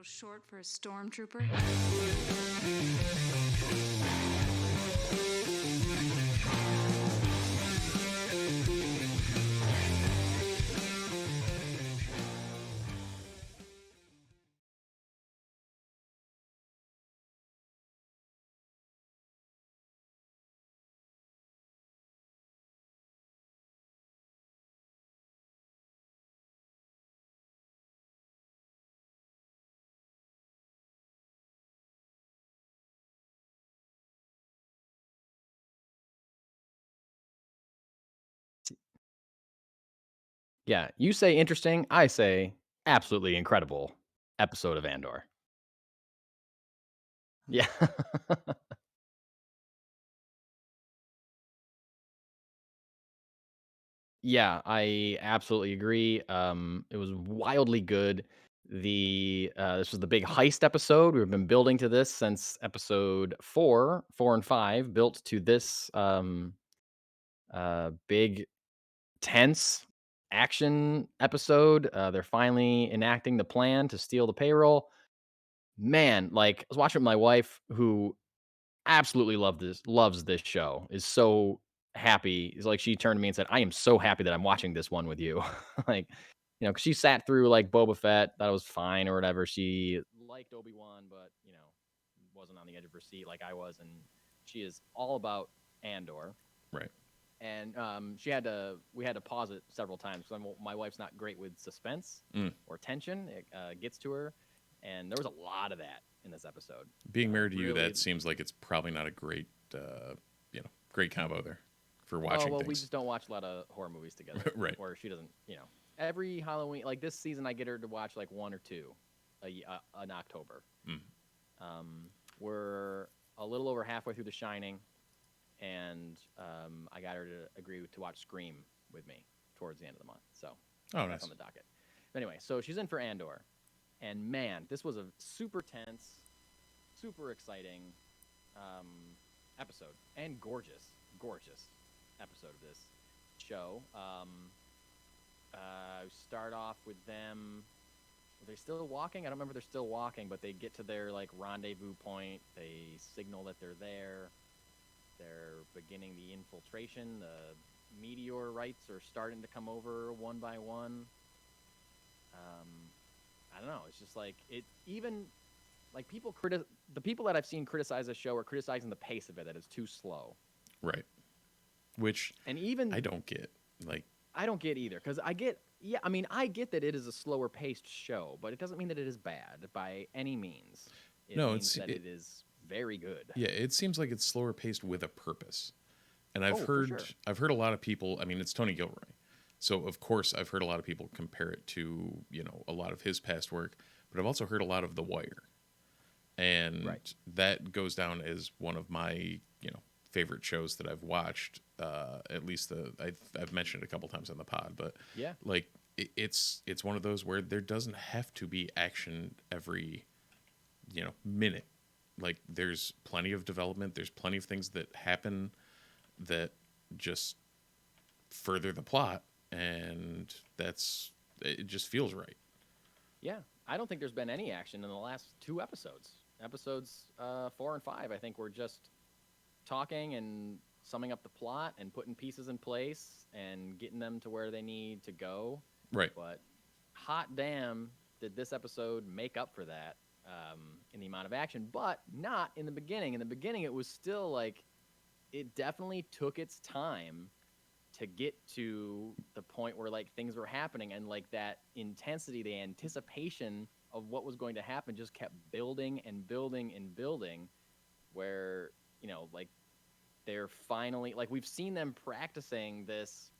little short for a stormtrooper. Yeah, you say interesting, I say absolutely incredible episode of Andor. Yeah. Yeah, I absolutely agree. It was wildly good. This was the big heist episode. We've been building to this since episode 4, 4 and 5, built to this big tense action episode. They're finally enacting the plan to steal the payroll. Man, like I was watching with my wife who absolutely loves this show, is so happy. It's like she turned to me and said, "I am so happy that I'm watching this one with you." Like, 'cause she sat through like Boba Fett, that was fine or whatever. She liked Obi-Wan, but wasn't on the edge of her seat like I was, and she is all about Andor. Right. And we had to pause it several times because my wife's not great with suspense or tension. It gets to her, and there was a lot of that in this episode. Being married to you, Really, that seems like it's probably not a great, great combo there for watching well, we things. just don't watch a lot of horror movies together. Right. Or she doesn't, every Halloween, like this season, I get her to watch like one or two in October. We're a little over halfway through The Shining, and I got her to agree to watch Scream with me towards the end of the month. So Oh, that's nice. on the docket. But anyway, so she's in for Andor, and man, this was a super tense, super exciting episode, and gorgeous episode of this show. Start off with them. Are they still walking? I don't remember if they're still walking, but they get to their like rendezvous point. They signal that they're there. They're beginning the infiltration. The meteorites are starting to come over one by one. I don't know. It's just like it. Even like the people that I've seen criticize the show are criticizing the pace of it, that it's too slow. Right. Which And even I don't get. Like, I don't get either, because I get that it is a slower paced show, but it doesn't mean that it is bad by any means. It no, means that it is very good. Yeah, it seems like it's slower paced with a purpose. And For sure. I've heard a lot of people, I mean, it's Tony Gilroy. So of course I've heard a lot of people compare it to, a lot of his past work, but I've also heard a lot of The Wire. And Right. that goes down as one of my, favorite shows that I've watched. At least I've mentioned it a couple times on the pod, but Yeah. like it's one of those where there doesn't have to be action every, minute. Like there's plenty of development. There's plenty of things that happen that just further the plot, and it just feels right. Yeah. I don't think there's been any action in the last two episodes. Episodes 4 and 5, I think, were just talking and summing up the plot and putting pieces in place and getting them to where they need to go. Right. But hot damn, did this episode make up for that in the amount of action, but not in the beginning. In the beginning, it was still like, it definitely took its time to get to the point where like things were happening, and like that intensity, the anticipation of what was going to happen just kept building and building and building, where, like they're finally, like we've seen them practicing this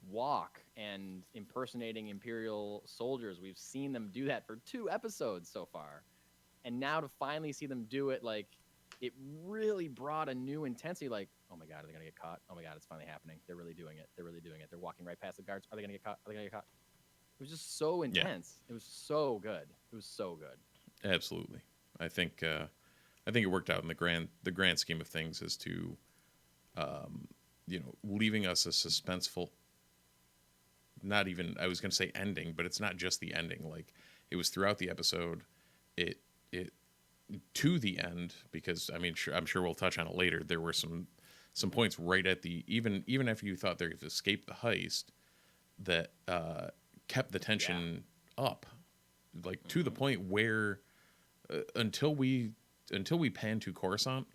walk and impersonating Imperial soldiers. We've seen them do that for 2 episodes so far. And now to finally see them do it, like it really brought a new intensity. Like, oh my God, are they going to get caught? Oh my God, it's finally happening. They're really doing it. They're really doing it. They're walking right past the guards. Are they going to get caught? Are they going to get caught? It was just so intense. Yeah. It was so good. It was so good. Absolutely. I think it worked out in the grand scheme of things as to, leaving us a suspenseful, not even, I was going to say ending, but it's not just the ending. Like it was throughout the episode. it to the end, because I mean, I'm sure we'll touch on it later. There were some points right at the even after you thought they'd escaped the heist that kept the tension up, like to the point where until we pan to Coruscant,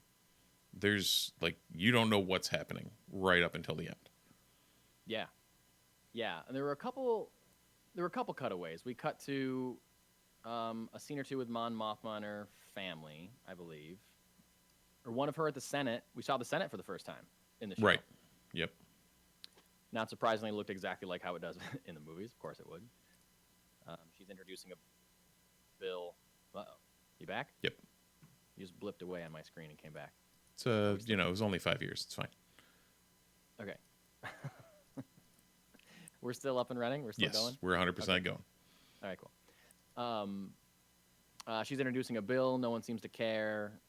there's like you don't know what's happening right up until the end. Yeah, and there were a couple cutaways. We cut to a scene or two with Mon Mothma and her family, I believe, or one of her at the Senate. We saw the Senate for the first time in the show. Right. Yep. Not surprisingly, it looked exactly like how it does in the movies. Of course it would. She's introducing a bill. Uh-oh. You back? Yep. You just blipped away on my screen and came back. It's it was only 5 years. It's fine. Okay. We're still up and running? We're still going? Yes, we're 100% going. All right, cool. She's introducing a bill. No one seems to care.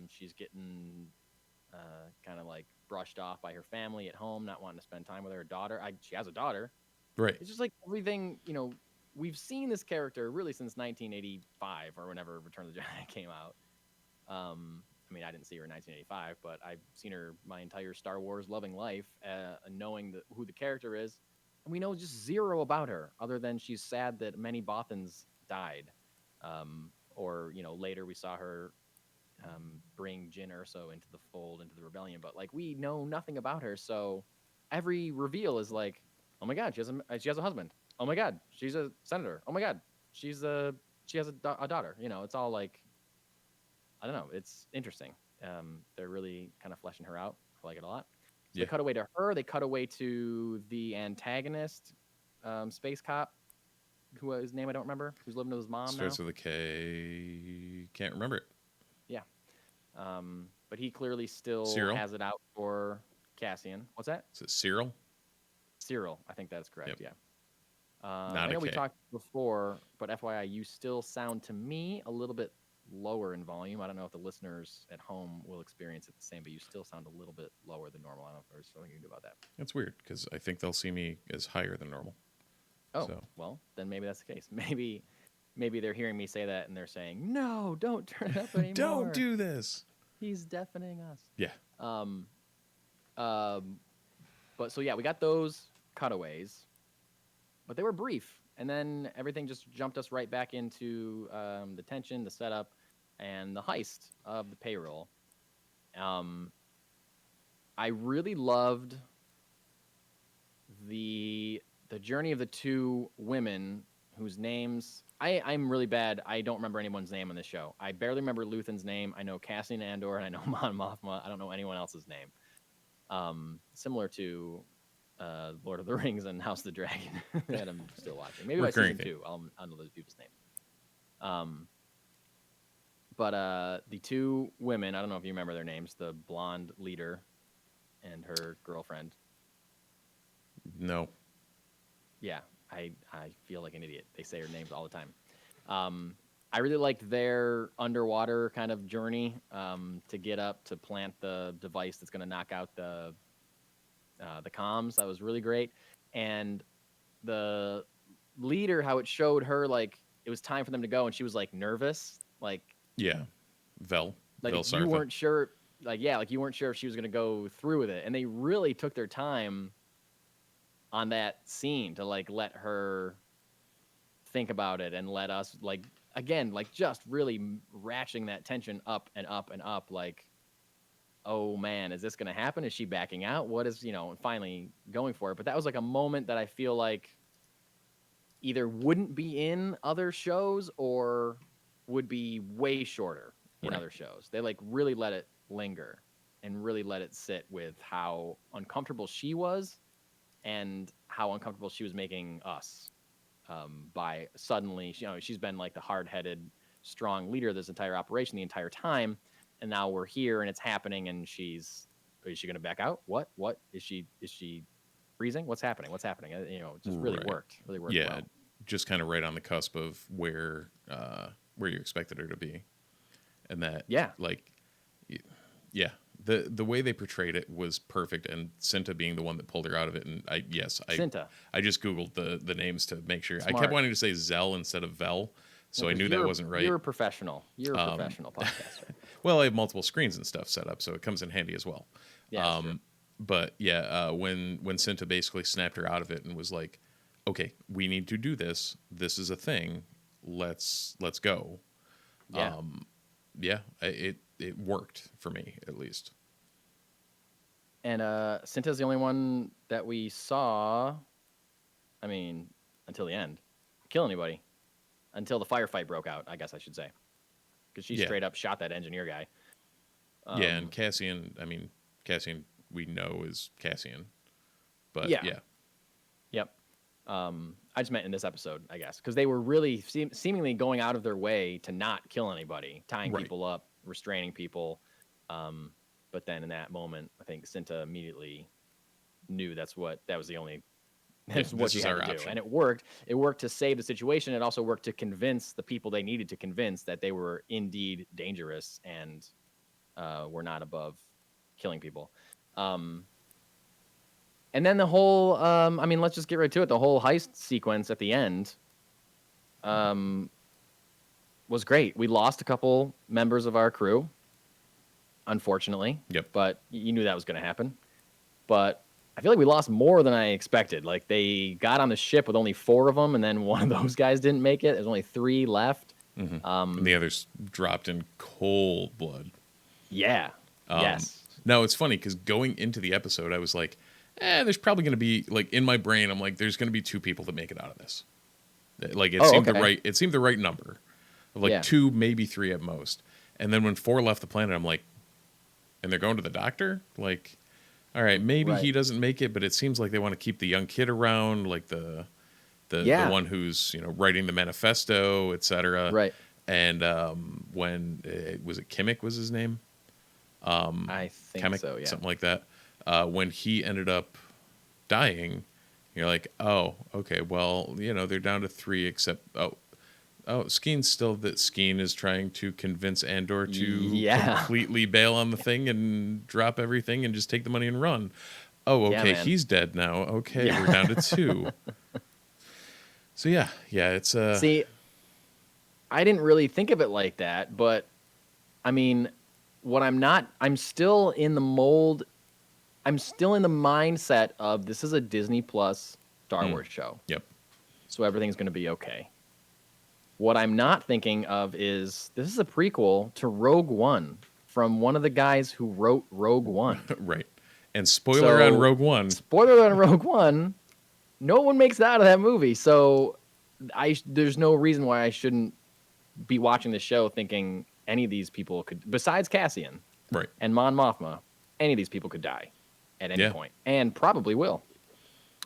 She's getting kind of like brushed off by her family at home, not wanting to spend time with her daughter. She has a daughter. Right. It's just like everything, we've seen this character really since 1985 or whenever Return of the Jedi came out. I mean, I didn't see her in 1985, but I've seen her my entire Star Wars loving life, knowing who the character is. And we know just zero about her other than she's sad that many Bothans died. Or, later we saw her bring Jyn Erso into the fold, into the rebellion. But, like, we know nothing about her. So every reveal is like, oh, my God, she has a husband. Oh, my God, she's a senator. Oh, my God, she has a daughter. It's all like, I don't know. It's interesting. They're really kind of fleshing her out. I like it a lot. So They cut away to her. They cut away to the antagonist, space cop, whose name I don't remember, who's living with his mom Starts now. with a K. Can't remember it. Yeah. But he clearly still has it out for Cassian. What's that? Is it Cyril? Cyril. I think that's correct, yeah. Not I know a we K. talked before, but FYI, you still sound to me a little bit lower in volume. I don't know if the listeners at home will experience it the same, but you still sound a little bit lower than normal. I don't know if there's something you can do about that. That's weird because I think they'll see me as higher than normal. Oh, well, then maybe that's the case. Maybe they're hearing me say that and they're saying, "No, don't turn it up anymore. Don't do this. He's deafening us." Yeah. But so yeah, we got those cutaways, but they were brief, and then everything just jumped us right back into the tension, the setup, and the heist of the payroll. I really loved the journey of the two women whose names I'm really bad. I don't remember anyone's name on this show. I barely remember Luthen's name. I know Cassian Andor, and I know Mon Mothma. I don't know anyone else's name. Similar to Lord of the Rings and House of the Dragon that I'm still watching. Maybe by season 2, I'll know those people's names. But the two women, I don't know if you remember their names, the blonde leader and her girlfriend. No. Yeah, I feel like an idiot. They say her names all the time. I really liked their underwater kind of journey to get up to plant the device that's going to knock out the comms. That was really great. And the leader, how it showed her, like, it was time for them to go, and she was, like, nervous. Like, yeah, Vel. Like, Vel you Sartha. weren't sure. Like, yeah, like, you weren't sure if she was going to go through with it. And they really took their time on that scene to, like, let her think about it and let us, like, again, like, just really ratcheting that tension up and up and up. Like, oh, man, is this going to happen? Is she backing out? What is, finally going for it? But that was, like, a moment that I feel like either wouldn't be in other shows or would be way shorter in other shows. They, like, really let it linger and really let it sit with how uncomfortable she was and how uncomfortable she was making us by suddenly, she's been like the hard-headed, strong leader of this entire operation the entire time, and now we're here and it's happening, and is she going to back out? What is she freezing? What's happening? It just really worked. Really worked. Yeah, well. just kind of right on the cusp of where you expected her to be, and that the way they portrayed it was perfect, and Cinta being the one that pulled her out of it. And I just googled the names to make sure. Smart. I kept wanting to say Zell instead of Vel, So I knew that wasn't right. You're a professional. You're a professional podcaster. Well, I have multiple screens and stuff set up, so it comes in handy as well. Yeah, sure. But yeah, when Cinta basically snapped her out of it and was like, "Okay, we need to do this. This is a thing. Let's go." Yeah. Yeah, it worked for me at least. And Cinta's the only one that we saw, I mean, until the end, kill anybody. Until the firefight broke out, I guess I should say. Because she straight up shot that engineer guy. Yeah, and Cassian, I mean, Cassian we know is Cassian. But Yeah. yeah. Yep. I just meant in this episode, I guess. Because they were really seemingly going out of their way to not kill anybody, tying Right. people up, restraining people. But then in that moment, I think Cinta immediately knew that was the only that's what she had to do. Option. And it worked. It worked to save the situation. It also worked to convince the people they needed to convince that they were indeed dangerous and were not above killing people. And then the whole, I mean, let's just get right to it. The whole heist sequence at the end was great. We lost a couple members of our crew, unfortunately. Yep. But you knew that was going to happen. But I feel like we lost more than I expected. Like, they got on the ship with only 4 of them, and then one of those guys didn't make it. There's only 3 left. Mm-hmm. And the others dropped in cold blood. Yeah. Yes. Now, it's funny, because going into the episode, I was like, there's probably going to be, like, in my brain, I'm like, there's going to be 2 people that make it out of this. Like, it seemed the right number. Of like 2, maybe 3 at most. And then when 4 left the planet, I'm like, and they're going to the doctor? Like, all right, maybe he doesn't make it, but it seems like they want to keep the young kid around, like the one who's, writing the manifesto, etc. Right. And when was it Kimmich was his name? I think Kimmich, so, yeah. something like that. When he ended up dying, you're like, oh, okay, well, they're down to 3, except Skeen is trying to convince Andor to completely bail on the thing and drop everything and just take the money and run. Oh, okay, he's dead now. Okay, we're down to 2. So yeah, it's See, I didn't really think of it like that, but I mean, I'm still in the mold. I'm still in the mindset of this is a Disney Plus Star Wars show. Yep. So everything's going to be okay. What I'm not thinking of is this is a prequel to Rogue One from one of the guys who wrote Rogue One. Right. And spoiler on Rogue One. Spoiler on Rogue One. No one makes it out of that movie. So there's no reason why I shouldn't be watching the show thinking any of these people could, besides Cassian and Mon Mothma, any of these people could die at any point. And probably will.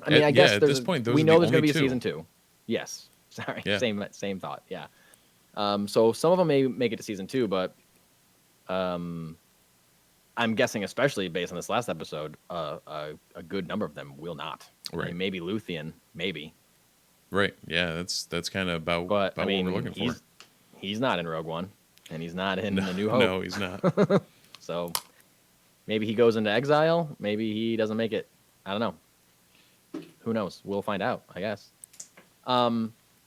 I mean, I guess at this point, we know there's going to be a season 2. Yes. Sorry, yeah. Same thought. Yeah. So some of them may make it to season 2, but I'm guessing, especially based on this last episode, a good number of them will not. Right. I mean, maybe Luthien, maybe. Right. Yeah, that's kind of about what we're looking for. He's not in Rogue One, and he's not in The New Hope. No, he's not. So maybe he goes into exile. Maybe he doesn't make it. I don't know. Who knows? We'll find out, I guess.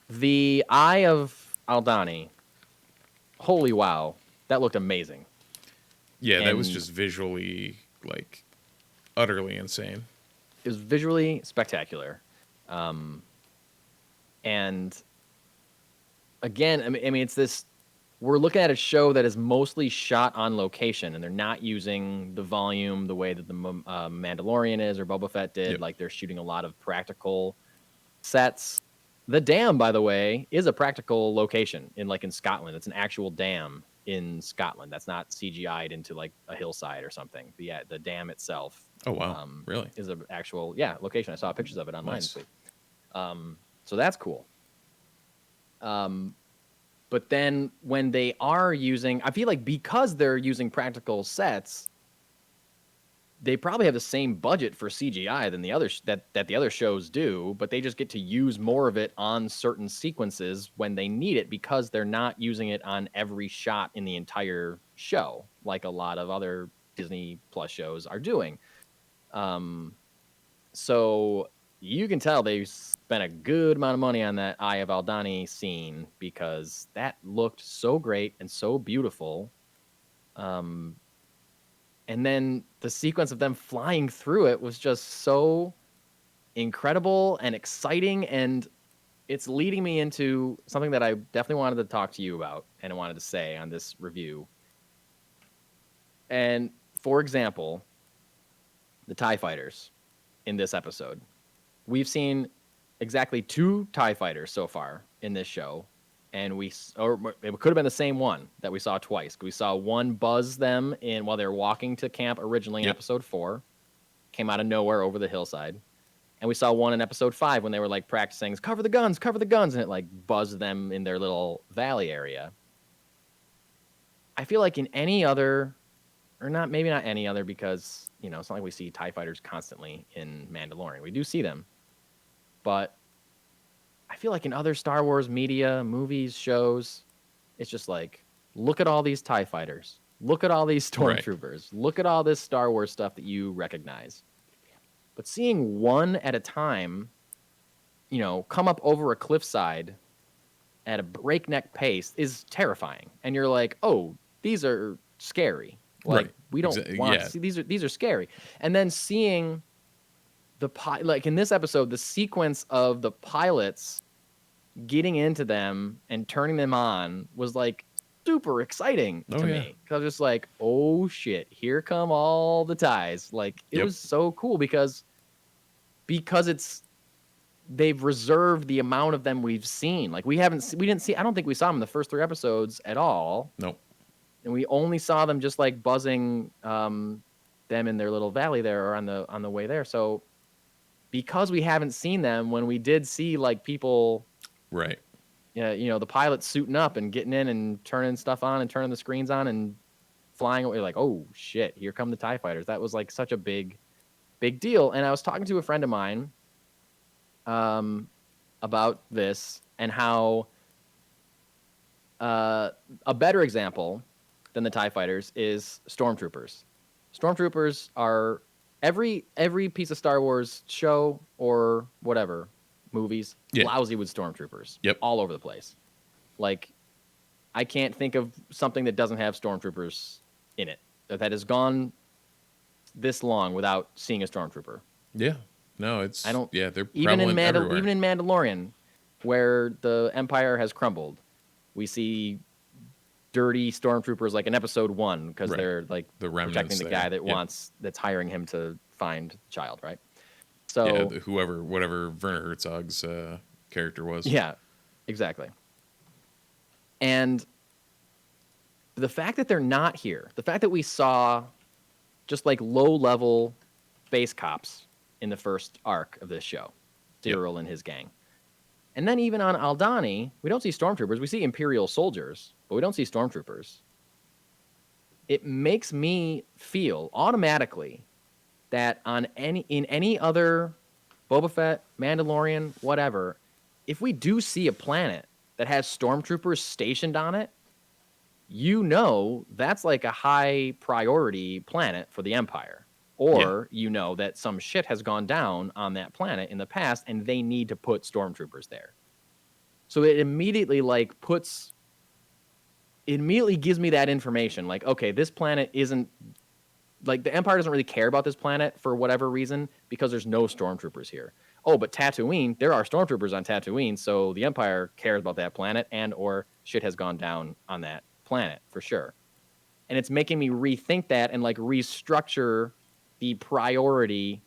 The Eye of Aldani. Holy wow. That looked amazing. Yeah, that was just visually, like, utterly insane. It was visually spectacular. And again, I mean, it's this, we're looking at a show that is mostly shot on location, and they're not using the volume the way that the Mandalorian is or Boba Fett did. Yep. Like, they're shooting a lot of practical sets. The dam, by the way, is a practical location in Scotland. It's an actual dam in Scotland. That's not CGI'd into like a hillside or something. The dam itself. Oh wow! Really? Is an actual location. I saw pictures of it online this week. So that's cool. But then when they are using, I feel like because they're using practical sets, they probably have the same budget for CGI than the other that the other shows do, but they just get to use more of it on certain sequences when they need it because they're not using it on every shot in the entire show like a lot of other Disney Plus shows are doing. So you can tell they spent spent a good amount of money on that Eye of Aldani scene because that looked so great and so beautiful. And then the sequence of them flying through it was just so incredible and exciting, and it's leading me into something that I definitely wanted to talk to you about and I wanted to say on this review. And for example, the TIE fighters in this episode. We've seen exactly 2 TIE fighters so far in this show, and it could have been the same one that we saw twice. We saw one buzz them in while they were walking to camp originally in episode 4, came out of nowhere over the hillside. And we saw one in episode 5 when they were like practicing, cover the guns, and it like buzzed them in their little valley area. I feel like in any other, or not, maybe not any other, because, you know, it's not like we see TIE fighters constantly in Mandalorian. We do see them. But I feel like in other Star Wars media, movies, shows, it's just like, look at all these TIE fighters. Look at all these stormtroopers. Right. Look at all this Star Wars stuff that you recognize. But seeing one at a time, you know, come up over a cliffside at a breakneck pace is terrifying. And you're like, oh, these are scary. Like, we don't want to see, these are scary. And then seeing like in this episode, the sequence of the pilots getting into them and turning them on was like super exciting to me. Because I was just like, oh shit, here come all the TIEs. Like, it was so cool because they've reserved the amount of them we've seen. Like, I don't think we saw them in the first 3 episodes at all. Nope. And we only saw them just like buzzing them in their little valley there, or on the way there. So because we haven't seen them, when we did see like people, right? Yeah, you know, the pilots suiting up and getting in and turning stuff on and turning the screens on and flying away, like, oh shit, here come the TIE fighters. That was like such a big deal. And I was talking to a friend of mine about this, and how a better example than the TIE fighters is stormtroopers. Stormtroopers are every piece of Star Wars show or whatever movies lousy with stormtroopers. All over the place. Like, I can't think of something that doesn't have stormtroopers in it that has gone this long without seeing a stormtrooper. Yeah. No, they're even in everywhere. Even in Mandalorian, where the Empire has crumbled, we see dirty stormtroopers like in episode 1 because they're like the protecting the guy that's hiring him to find the child, right? So whatever Werner Herzog's character was. Yeah, exactly. And the fact that they're not here, the fact that we saw just like low-level base cops in the first arc of this show, Cyril and his gang. And then even on Aldani, we don't see stormtroopers. We see Imperial soldiers, but we don't see stormtroopers. It makes me feel automatically that in any other Boba Fett, Mandalorian, whatever, if we do see a planet that has stormtroopers stationed on it, you know that's like a high priority planet for the Empire. Or you know that some shit has gone down on that planet in the past and they need to put stormtroopers there. So it immediately gives me that information. Like, okay, this planet isn't, like, the Empire doesn't really care about this planet for whatever reason because there's no stormtroopers here. Oh, but Tatooine, there are stormtroopers on Tatooine, so the Empire cares about that planet, and or shit has gone down on that planet for sure. And it's making me rethink that and like restructure the priority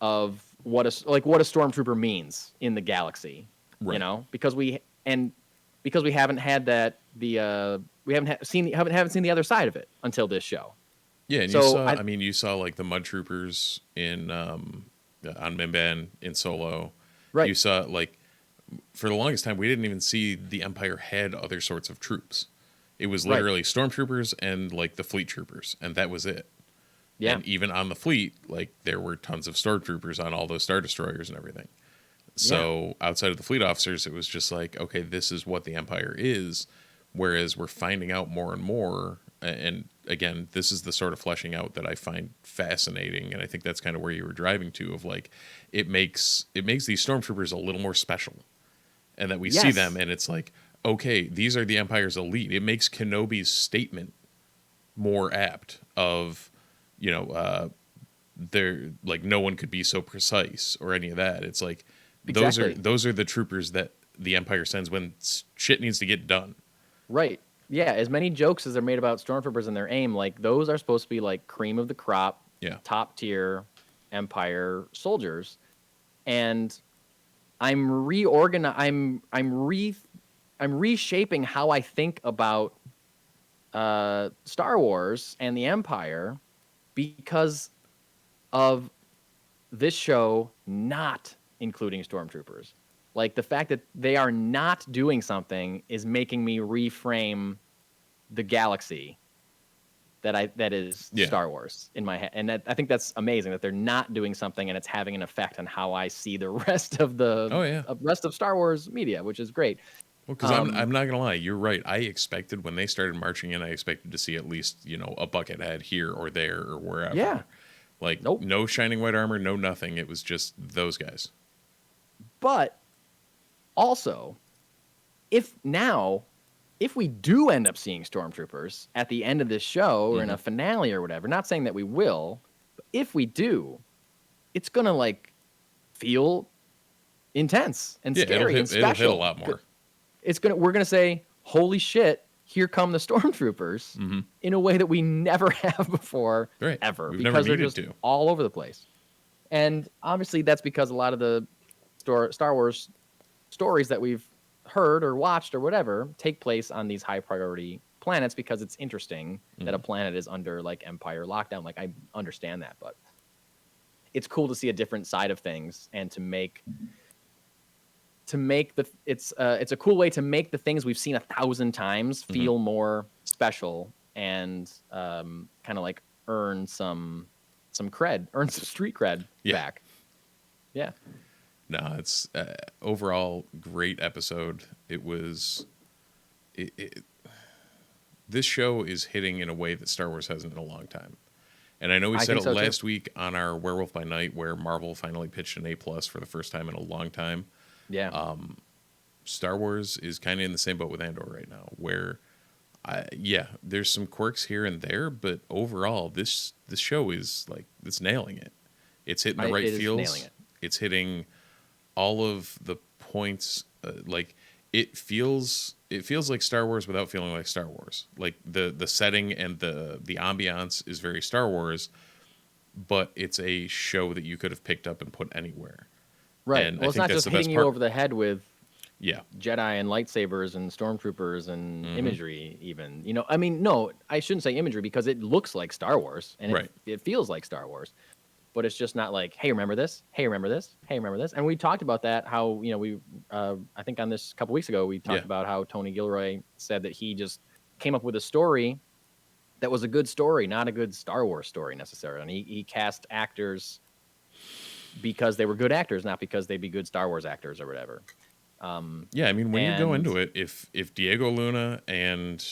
of what a stormtrooper means in the galaxy, you know, because we haven't had that we haven't seen the other side of it until this show. Yeah, and you saw like the mud troopers in on Mimban in Solo. Right. You saw, like, for the longest time we didn't even see the Empire had other sorts of troops. It was literally stormtroopers and like the fleet troopers, and that was it. Yeah. And even on the fleet, like, there were tons of stormtroopers on all those Star Destroyers and everything. So outside of the fleet officers, it was just like, okay, this is what the Empire is. whereas we're finding out more and more. And again, this is the sort of fleshing out that I find fascinating, and I think that's kind of where you were driving to, of like it makes these stormtroopers a little more special, and that we see them, and it's like, okay, these are the Empire's elite. It makes Kenobi's statement more apt of, they're like, no one could be so precise or any of that. It's like Exactly. those are the troopers that the Empire sends when shit needs to get done. Right. Yeah, as many jokes as are made about stormtroopers and their aim, like those are supposed to be like cream of the crop, Yeah. top tier Empire soldiers. And I'm reshaping how I think about Star Wars and the Empire because of this show not including stormtroopers. Like the fact that they are not doing something is making me reframe the galaxy that is Star Wars in my head, and I think that's amazing that they're not doing something and it's having an effect on how I see the rest of the rest of Star Wars media, which is great. Well, because I'm not gonna lie, you're right. I expected when they started marching in, I expected to see at least a bucket head here or there or wherever. Yeah. Like Nope. no shining white armor, no nothing. It was just those guys. But also, if we do end up seeing stormtroopers at the end of this show or in a finale or whatever, not saying that we will, but if we do, it's gonna like feel intense and scary and special. It'll hit a lot more. We're gonna say, holy shit, here come the stormtroopers in a way that we never have before, ever. We've because never they're needed just to. all over the place. And obviously that's because a lot of the Star Wars stories that we've heard or watched or whatever take place on these high priority planets because it's interesting that a planet is under like Empire lockdown. Like I understand that, but it's cool to see a different side of things and to make it's a cool way to make the things we've seen 1,000 times feel more special and kind of like earn some cred, earn some street cred back. Yeah. No, it's overall great episode. It was this show is hitting in a way that Star Wars hasn't in a long time. And I know we said it last week on our Werewolf by Night, where Marvel finally pitched an A+ for the first time in a long time. Yeah. Star Wars is kind of in the same boat with Andor right now, where, there's some quirks here and there, but overall, this show is like, it's nailing it. It's hitting the right feels. It's hitting all of the points. Like it feels like Star Wars without feeling like Star Wars. Like the setting and the ambiance is very Star Wars, but it's a show that you could have picked up and put anywhere. Right. And well, it's not just hitting you over the head with Jedi and lightsabers and stormtroopers and imagery even. I mean, no, I shouldn't say imagery because it looks like Star Wars and it feels like Star Wars. But it's just not like, hey, remember this? Hey, remember this? Hey, remember this? And we talked about that, how, we, I think on this a couple weeks ago, we talked about how Tony Gilroy said that he just came up with a story that was a good story, not a good Star Wars story necessarily. And he cast actors because they were good actors, not because they'd be good Star Wars actors or whatever. I mean, when you go into it, if Diego Luna and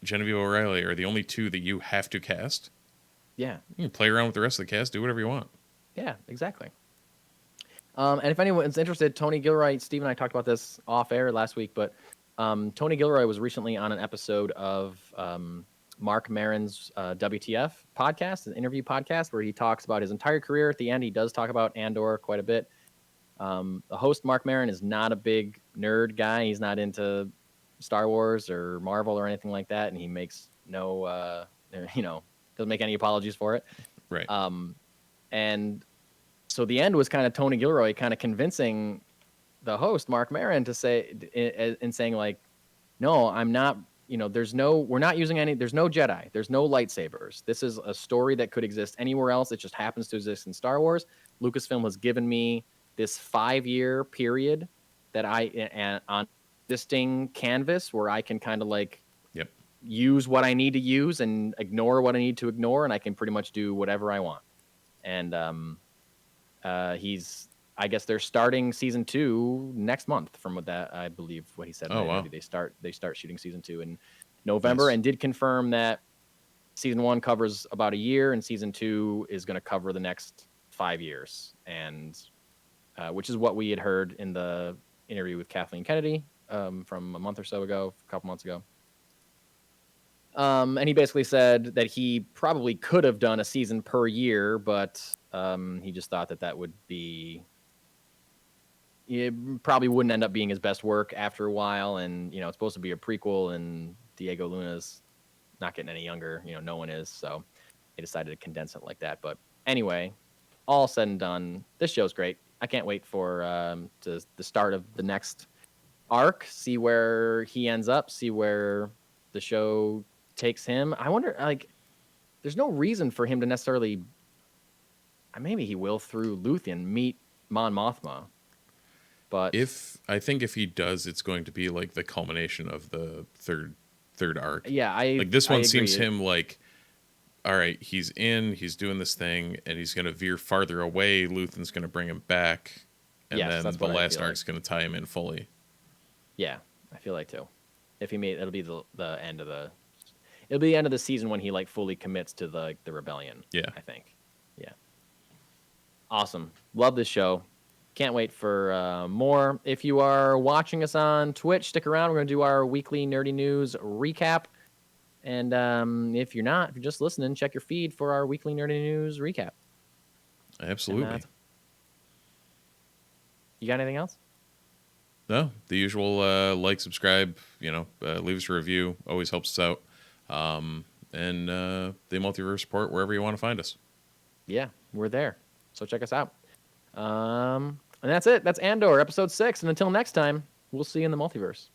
Genevieve O'Reilly are the only two that you have to cast, you can play around with the rest of the cast, do whatever you want. Yeah, exactly. And if anyone's interested, Tony Gilroy, Steve and I talked about this off air last week, but Tony Gilroy was recently on an episode of Mark Maron's WTF podcast, an interview podcast, where he talks about his entire career. At the end, he does talk about Andor quite a bit. The host, Mark Maron, is not a big nerd guy. He's not into Star Wars or Marvel or anything like that, and he makes no, doesn't make any apologies for it. Right. And so the end was kind of Tony Gilroy kind of convincing the host, Mark Maron, to say, in saying like, no, I'm not, we're not using there's no Jedi, there's no lightsabers. This is a story that could exist anywhere else. It just happens to exist in Star Wars. Lucasfilm has given me this 5-year period that on existing canvas where I can kind of like, use what I need to use and ignore what I need to ignore, and I can pretty much do whatever I want. And he's I guess they're starting season 2 next month. From what that I believe what he said. In Oh, the wow. interview. They start shooting season 2 in November, Nice. and did confirm that season 1 covers about a year, and season 2 is going to cover the next 5 years, and which is what we had heard in the interview with Kathleen Kennedy from a month or so ago, a couple months ago. And he basically said that he probably could have done a season per year, but he just thought that would be, it probably wouldn't end up being his best work after a while. And, it's supposed to be a prequel, and Diego Luna's not getting any younger. No one is. So they decided to condense it like that. But anyway, all said and done, this show's great. I can't wait for the start of the next arc, see where he ends up, see where the show takes him. I wonder, there's no reason for him to necessarily, maybe he will through Luthien meet Mon Mothma, but I think if he does, it's going to be like the culmination of the third arc. Yeah, like this one I seems agree. him like, all right, he's doing this thing, and he's going to veer farther away. Luthen's going to bring him back, and Yes, then that's the what I last feel arc's going to tie him in fully. Yeah, I feel like too. If he made, it'll be it'll be the end of the season when he fully commits to the rebellion. Yeah. I think. Yeah. Awesome. Love this show. Can't wait for more. If you are watching us on Twitch, stick around. We're going to do our weekly nerdy news recap. And if you're not, if you're just listening, check your feed for our weekly nerdy news recap. Absolutely. You got anything else? No, the usual like, subscribe, leave us a review. Always helps us out. And the Multiverse Report, wherever you want to find us. Yeah, we're there. So check us out. And that's it. That's Andor, episode 6. And until next time, we'll see you in the multiverse.